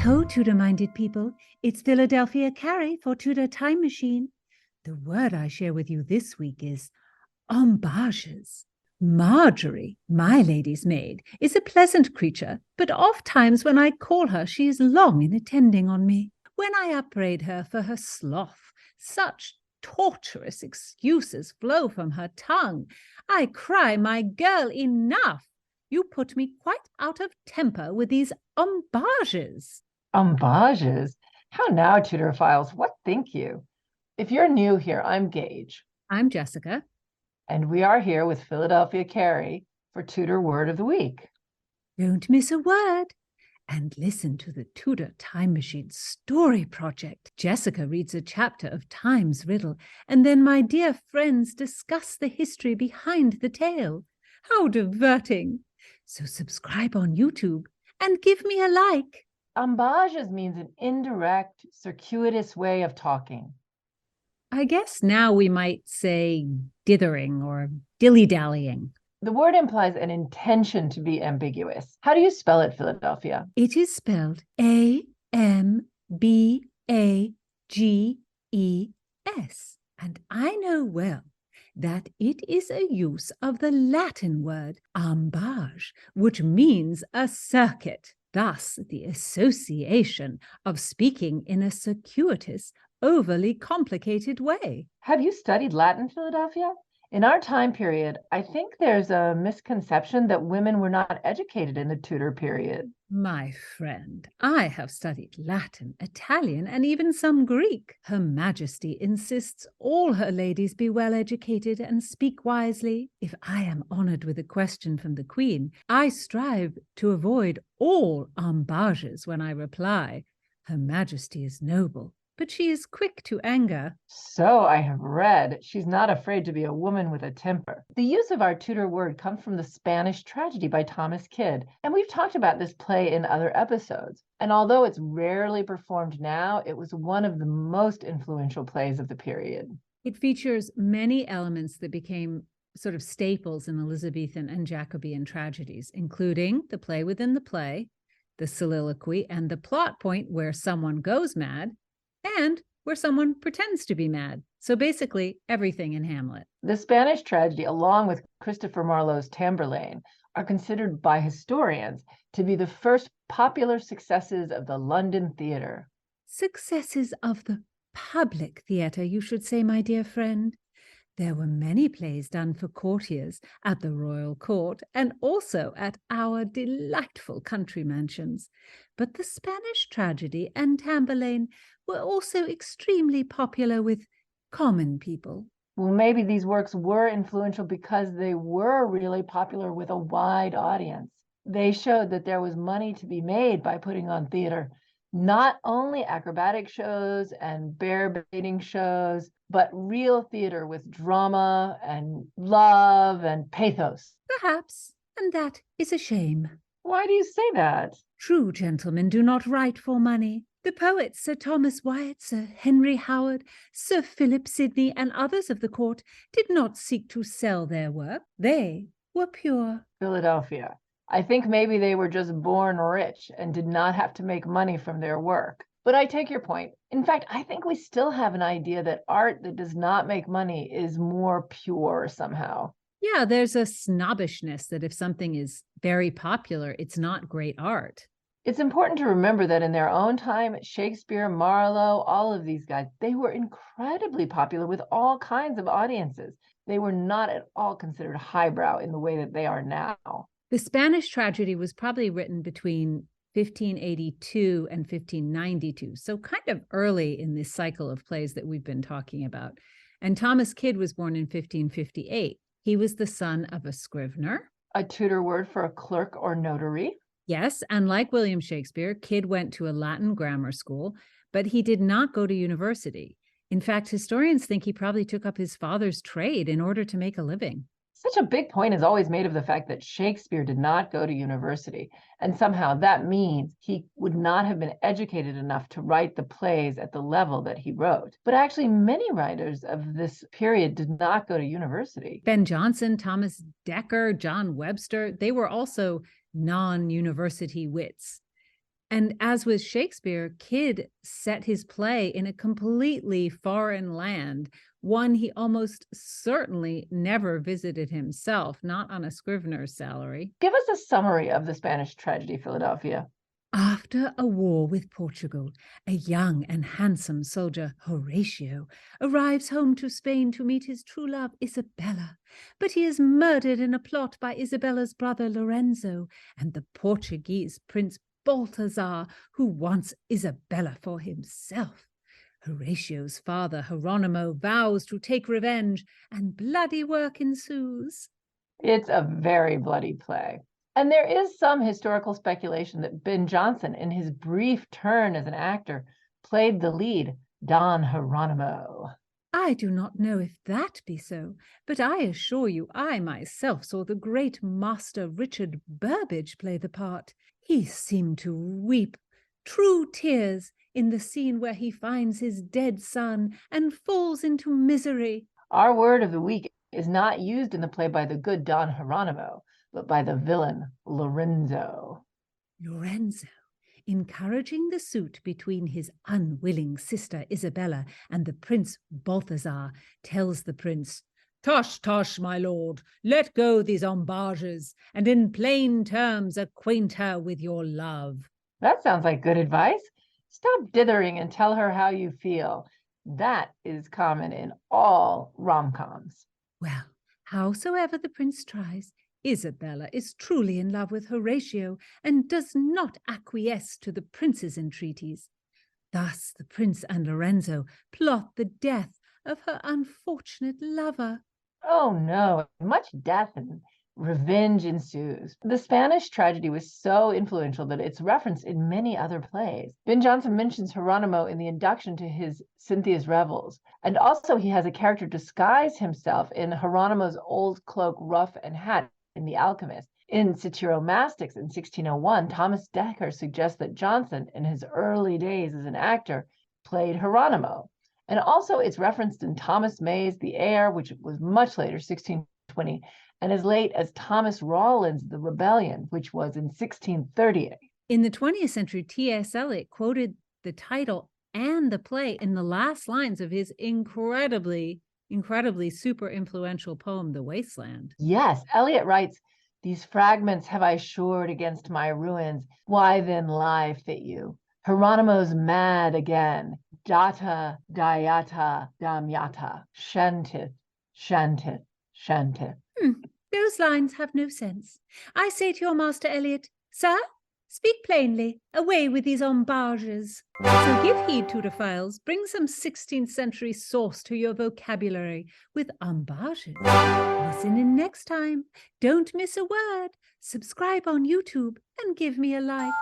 Ho, Tudor-minded people. It's Philadelphia Carey for Tudor Time Machine. The word I share with you this week is ambages. Marjorie, my lady's maid, is a pleasant creature, but oft-times when I call her, she is long in attending on me. When I upbraid her for her sloth, such torturous excuses flow from her tongue. I cry, my girl, enough! You put me quite out of temper with these ambages. Ambages? How now, Tudorphiles? What think you? If you're new here, I'm Gage, I'm Jessica. and we are here with Philadelphia Carey for Tudor Word of the Week. Don't miss a word. And listen to the Tudor Time Machine Story Project. Jessica reads a chapter of Time's Riddle, and then my dear friends discuss the history behind the tale. How diverting! So subscribe on YouTube and give me a like. Ambages means an indirect, circuitous way of talking. I guess now we might say dithering or dilly-dallying. The word implies an intention to be ambiguous. How do you spell it, Philadelphia? It is spelled A-M-B-A-G-E-S. And I know well that it is a use of the Latin word ambage, which means a circuit. Thus, the association of speaking in a circuitous, overly complicated way. Have you studied Latin, Philadelphia? In our time period, I think there's a misconception that women were not educated in the Tudor period. My friend, I have studied Latin, Italian, and even some Greek. Her Majesty insists all her ladies be well educated and speak wisely. If I am honored with a question from the Queen, I strive to avoid all ambages when I reply. Her Majesty is noble, but she is quick to anger. So I have read. She's not afraid to be a woman with a temper. The use of our Tudor word comes from the Spanish tragedy by Thomas Kyd, and we've talked about this play in other episodes. And although it's rarely performed now, it was one of the most influential plays of the period. It features many elements that became sort of staples in Elizabethan and Jacobean tragedies, including the play within the play, the soliloquy, and the plot point where someone goes mad, and where someone pretends to be mad. So basically, everything in Hamlet. The Spanish tragedy, along with Christopher Marlowe's Tamburlaine, are considered by historians to be the first popular successes of the London theatre. Successes of the public theatre, you should say, my dear friend. There were many plays done for courtiers at the royal court and also at our delightful country mansions. But the Spanish tragedy and Tamburlaine were also extremely popular with common people. Well, maybe these works were influential because they were really popular with a wide audience. They showed that there was money to be made by putting on theater, not only acrobatic shows and bear baiting shows, but real theater with drama and love and pathos. Perhaps, and that is a shame. Why do you say that? True gentlemen do not write for money. The poets, Sir Thomas Wyatt, Sir Henry Howard, Sir Philip Sidney, and others of the court did not seek to sell their work. They were pure. Philadelphia. I think maybe they were just born rich and did not have to make money from their work. But I take your point. In fact, I think we still have an idea that art that does not make money is more pure somehow. Yeah, there's a snobbishness that if something is very popular, it's not great art. It's important to remember that in their own time, Shakespeare, Marlowe, all of these guys, they were incredibly popular with all kinds of audiences. They were not at all considered highbrow in the way that they are now. The Spanish tragedy was probably written between 1582 and 1592, so kind of early in this cycle of plays that we've been talking about. And Thomas Kyd was born in 1558. He was the son of a scrivener. A Tudor word for a clerk or notary. Yes, and like William Shakespeare, Kyd went to a Latin grammar school, but he did not go to university. In fact, historians think he probably took up his father's trade in order to make a living. Such a big point is always made of the fact that Shakespeare did not go to university, and somehow that means he would not have been educated enough to write the plays at the level that he wrote. But actually, many writers of this period did not go to university. Ben Jonson, Thomas Dekker, John Webster, they were also non-university wits. And as with Shakespeare, Kyd set his play in a completely foreign land, one he almost certainly never visited himself, not on a scrivener's salary. Give us a summary of the Spanish tragedy, Philadelphia. After a war with Portugal, a young and handsome soldier, Horatio, arrives home to Spain to meet his true love, Isabella. But he is murdered in a plot by Isabella's brother, Lorenzo, and the Portuguese prince Balthazar, who wants Isabella for himself. Horatio's father, Hieronymo, vows to take revenge, and bloody work ensues. It's a very bloody play. And there is some historical speculation that Ben Jonson, in his brief turn as an actor, played the lead, Don Hieronymo. I do not know if that be so, but I assure you I myself saw the great master Richard Burbage play the part. He seemed to weep true tears in the scene where he finds his dead son and falls into misery. Our word of the week is not used in the play by the good Don Hieronymo, but by the villain Lorenzo. Lorenzo, encouraging the suit between his unwilling sister Isabella and the Prince Balthazar, tells the prince, "Tush, tush, my lord, let go these ambages, and in plain terms acquaint her with your love." That sounds like good advice. Stop dithering and tell her how you feel. That is common in all rom-coms. Well, howsoever the prince tries, Isabella is truly in love with Horatio and does not acquiesce to the prince's entreaties. Thus the prince and Lorenzo plot the death of her unfortunate lover. Oh no, much death and revenge ensues. The Spanish tragedy was so influential that it's referenced in many other plays. Ben Jonson mentions Hieronymo in the introduction to his Cynthia's Revels. And also he has a character disguise himself in Hieronymo's old cloak, ruff, and hat in The Alchemist. In Satyromastics in 1601, Thomas Dekker suggests that Jonson, in his early days as an actor, played Hieronymo. And also it's referenced in Thomas May's The Heir, which was much later, 1620, and as late as Thomas Rawlins' The Rebellion, which was in 1638. In the 20th century, T.S. Eliot quoted the title and the play in the last lines of his incredibly super influential poem, The Wasteland. Yes, Eliot writes, "These fragments have I shored against my ruins. Why then lie fit you? Hieronymo's mad again. Data, dayata, damyata. Shantith, shantith, shantith." Those lines have no sense. I say to your master Eliot, "Sir, speak plainly, away with these ambages." So give heed, Tudorphiles, bring some 16th century sauce to your vocabulary with ambages. Listen in next time. Don't miss a word. Subscribe on YouTube and give me a like.